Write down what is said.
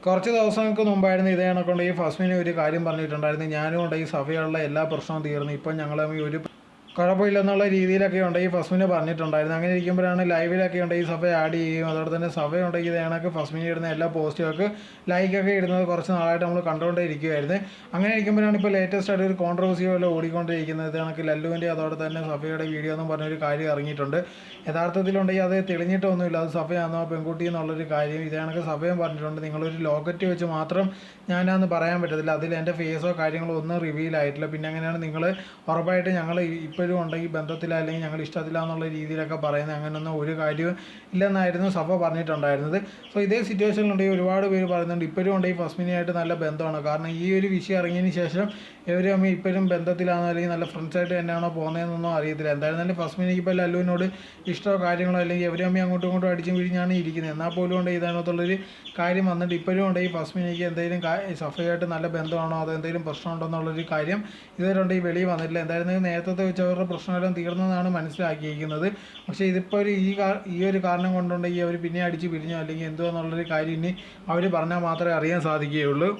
കുറച്ച് ദിവസങ്ങൾക്ക് മുമ്പായിരുന്നു ഇതേ കണക്കൊണ്ട് ഈ ഫസ്മിന് ഒരു കാര്യം പറഞ്ഞിട്ടുണ്ടായിരുന്നു. ഞാനും കൊണ്ട് ഈ സഭയുള്ള എല്ലാ പ്രശ്നവും തീർന്നു, ഇപ്പം ഞങ്ങൾ ഒരു കുഴപ്പമില്ലെന്നുള്ള രീതിയിലൊക്കെ ഉണ്ട് ഈ ഫസ്മിന് പറഞ്ഞിട്ടുണ്ടായിരുന്നു. അങ്ങനെ ഇരിക്കുമ്പോഴാണ് ലൈവിലൊക്കെ ഉണ്ട് ഈ സഭ ആഡ് ചെയ്യുകയും അതോടെ തന്നെ സഭയുണ്ടെങ്കിൽ ഇത് കണക്ക് ഫസ്മിന് ഇടുന്ന എല്ലാ പോസ്റ്റുകൾക്ക് ലൈക്കൊക്കെ ഇടുന്നത് കുറച്ച് നാളായിട്ട് നമ്മൾ കണ്ടുകൊണ്ടേ ഇരിക്കുമായിരുന്നു. അങ്ങനെ ഇരിക്കുമ്പോഴാണ് ഇപ്പോൾ ലേറ്റസ്റ്റ് ആയിട്ട് ഒരു കോൺട്രവേഴ്സി പോലെ ഓടിക്കൊണ്ടിരിക്കുന്നത്. ഇത് കണക്ക് ലല്ലുവിൻ്റെ അതോടെ തന്നെ സഭയുടെ വീഡിയോ എന്നും പറഞ്ഞൊരു കാര്യം ഇറങ്ങിയിട്ടുണ്ട്. യഥാർത്ഥത്തിലുണ്ടെങ്കിൽ അത് തെളിഞ്ഞിട്ടൊന്നുമില്ല, അത് സഭയാണെന്നോ പെൺകുട്ടി എന്നുള്ളൊരു കാര്യം. ഇത് കണക്ക് സഭയും പറഞ്ഞിട്ടുണ്ട്, നിങ്ങളൊരു ലോക്കറ്റ് വെച്ച് മാത്രം ഞാനാന്ന് പറയാൻ പറ്റത്തില്ല, അതിൽ എൻ്റെ ഫേസോ കാര്യങ്ങളോ ഒന്നും റിവീൽ ആയിട്ടില്ല. പിന്നെ അങ്ങനെയാണ് നിങ്ങൾ ഉറപ്പായിട്ട് ഞങ്ങൾ ഇപ്പോഴും ഉണ്ടെങ്കിൽ ബന്ധത്തില അല്ലെങ്കിൽ ഞങ്ങൾ ഇഷ്ടത്തില്ല എന്നുള്ള രീതിയിലൊക്കെ പറയുന്നത്. അങ്ങനെയൊന്നും ഒരു കാര്യവും ഇല്ലെന്നായിരുന്നു സഭ പറഞ്ഞിട്ടുണ്ടായിരുന്നത്. സോ ഇതേ സിറ്റുവേഷനിലുണ്ടെങ്കിൽ ഒരുപാട് പേര് പറയുന്നുണ്ട് ഇപ്പോഴും ഉണ്ടെങ്കിൽ ഫസ്മിനിയായിട്ട് നല്ല ബന്ധമാണ്. കാരണം ഈ ഒരു വിഷയം ഇറങ്ങിയതിന് ശേഷം ഇവരും അമ്മ ഇപ്പോഴും ബന്ധത്തിലാണോ അല്ലെങ്കിൽ നല്ല ഫ്രണ്ട്സായിട്ട് തന്നെയാണോ പോകുന്നതെന്നൊന്നും അറിയത്തില്ല. എന്തായിരുന്നാലും ഫസ്മിനിക്ക് ഇപ്പോൾ ലല്ലുവിനോട് ഇഷ്ടമോ കാര്യങ്ങളോ അല്ലെങ്കിൽ എവരും അമ്മ അങ്ങോട്ടും ഇങ്ങോട്ടും അടിച്ചും പിഴിഞ്ഞാണ് ഇരിക്കുന്നത്. എന്നാൽ പോലും ഉണ്ട് ഇതിനകത്തുള്ളൊരു കാര്യം വന്നിട്ട് ഇപ്പോഴും ഉണ്ട് ഈ ഫസ്മിനിക്ക് എന്തെങ്കിലും സഫയായിട്ട് നല്ല ബന്ധമാണോ അതോ എന്തെങ്കിലും പ്രശ്നമുണ്ടോ എന്നുള്ളൊരു കാര്യം ഇതുവരെ ഉണ്ട് ഈ വെളിയിൽ വന്നിട്ടില്ല. എന്തായിരുന്നാലും നേരത്തെ വെച്ച് അവരുടെ പ്രശ്നമെല്ലാം തീർന്നതാണ് മനസ്സിലാക്കിയിരിക്കുന്നത്. പക്ഷേ ഇതിപ്പോൾ ഒരു ഈ ഒരു കാരണം കൊണ്ടുണ്ടെങ്കിൽ അവർ പിന്നെ അടിച്ച് പിരിഞ്ഞോ അല്ലെങ്കിൽ എന്തോ എന്നുള്ളൊരു കാര്യം ഇനി അവർ പറഞ്ഞാൽ മാത്രമേ അറിയാൻ സാധിക്കുകയുള്ളൂ.